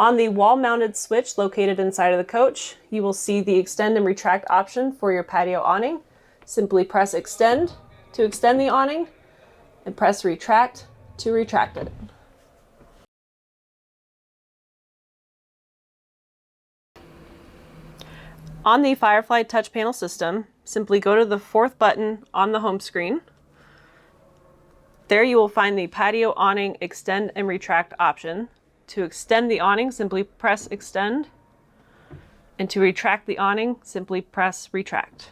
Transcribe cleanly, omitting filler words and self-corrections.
On the wall-mounted switch located inside of the coach, you will see the extend and retract option for your patio awning. Simply press extend to extend the awning and press retract to retract it. On the Firefly touch panel system, simply go to the fourth button on the home screen. There you will find the patio awning extend and retract option. To extend the awning, simply press extend, and to retract the awning, simply press retract.